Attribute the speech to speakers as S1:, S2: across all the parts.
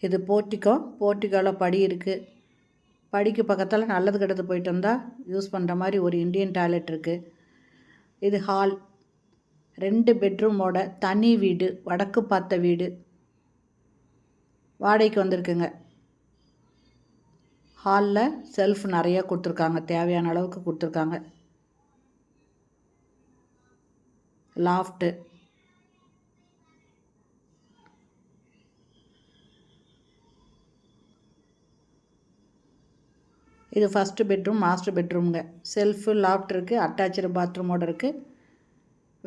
S1: இது போர்ட்டிக்கோவில் படி இருக்குது. படிக்கு பக்கத்தில் நல்லது கெட்டது போயிட்டு வந்தால் யூஸ் பண்ணுற மாதிரி ஒரு இந்தியன் டாய்லெட் இருக்குது. இது ஹால், 2 பெட்ரூமோட தனி வீடு, வடக்கு பார்த்த வீடு, வாடகைக்கு வந்திருக்குங்க. ஹாலில் செல்ஃப் நிறையா கொடுத்துருக்காங்க, தேவையான அளவுக்கு கொடுத்துருக்காங்க. லாஃப்ட்டு, இது ஃபஸ்ட்டு பெட்ரூம், மாஸ்டர் பெட்ரூமுங்க. செல்ஃபு, லாஃப்ட் இருக்குது, அட்டாச்சு பாத்ரூமோடு இருக்குது,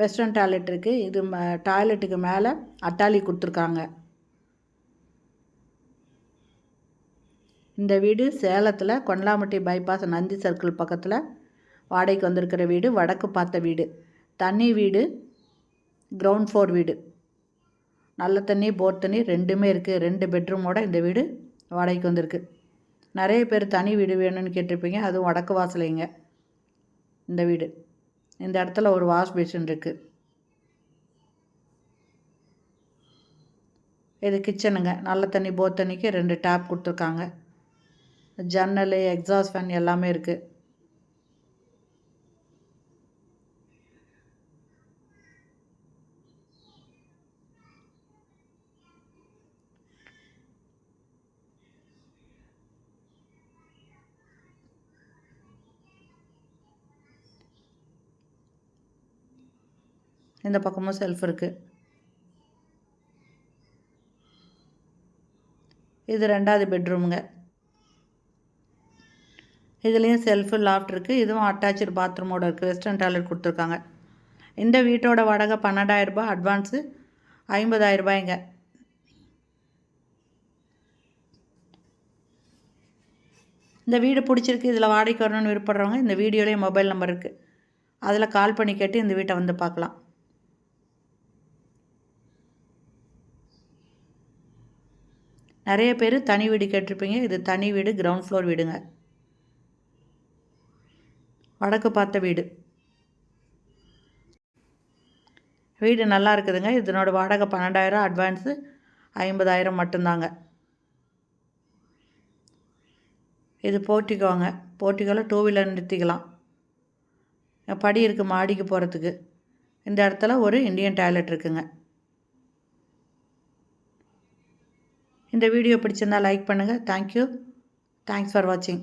S1: வெஸ்டர்ன் டாய்லெட் இருக்குது. இது டாய்லெட்டுக்கு மேலே அட்டாலி கொடுத்துருக்காங்க. இந்த வீடு சேலத்தில் கொண்டலாம்பட்டி பைபாஸ் நந்தி சர்க்கிள் பக்கத்தில் வாடகைக்கு வந்திருக்கிற வீடு, வடக்கு பார்த்த வீடு, தண்ணி வீடு, கிரவுண்ட் ஃப்ளோர் வீடு, நல்ல தண்ணி போர் தண்ணி ரெண்டுமே இருக்குது. 2 பெட்ரூமோடு இந்த வீடு வாடகைக்கு வந்திருக்கு. நிறைய பேர் தனி வீடு வேணும்னு கேட்டிருப்பீங்க. அதுவும் வடக்கு வாசலைங்க இந்த வீடு. இந்த இடத்துல ஒரு வாஷ் பேசின் இருக்குது. இது கிச்சனுங்க. நல்ல தண்ணி போர் தண்ணிக்கு 2 டேப் கொடுத்துருக்காங்க. ஜன்னல், எக்ஸாஸ்ட் ஃபேன் எல்லாமே இருக்குது. இந்த பக்கமும் செல்ஃப் இருக்குது. இது 2வது பெட்ரூமுங்க. இதுலேயும் செல்ஃபு, லாஃப்ட் இருக்குது. இதுவும் அட்டாச்சு பாத்ரூமோடு இருக்குது. வெஸ்டர்ன் டாய்லெட் கொடுத்துருக்காங்க. இந்த வீட்டோட வாடகை 12,000 ரூபாய், அட்வான்ஸு 50,000 ரூபாய்ங்க. இந்த வீடு பிடிச்சிருக்கு, இதில் வாடகைக்கு வரணும்னு விருப்பப்படுறவங்க இந்த வீடியோலேயே மொபைல் நம்பர் இருக்குது, அதில் கால் பண்ணி கேட்டு இந்த வீட்டை வந்து பார்க்கலாம். நிறைய பேர் தனி வீடு கேட்டிருப்பீங்க. இது தனி வீடு, கிரவுண்ட் ஃப்ளோர் வீடுங்க, வடக்கு பார்த்த வீடு. வீடு நல்லா இருக்குதுங்க. இதனோட வாடகை 12,000, அட்வான்ஸு 50,000 மட்டும்தாங்க. இது போர்ட்டிக்கோங்க. போர்ட்டிக்கோவில் 2 வீலர் நிறுத்திக்கலாம். படி இருக்குது மாடிக்கு போகிறதுக்கு. இந்த இடத்துல ஒரு இந்தியன் டாய்லெட் இருக்குங்க. இந்த வீடியோ பிடிச்சிருந்தால் லைக் பண்ணுங்கள். தேங்க்யூ. தேங்க்ஸ் ஃபார் வாட்சிங்.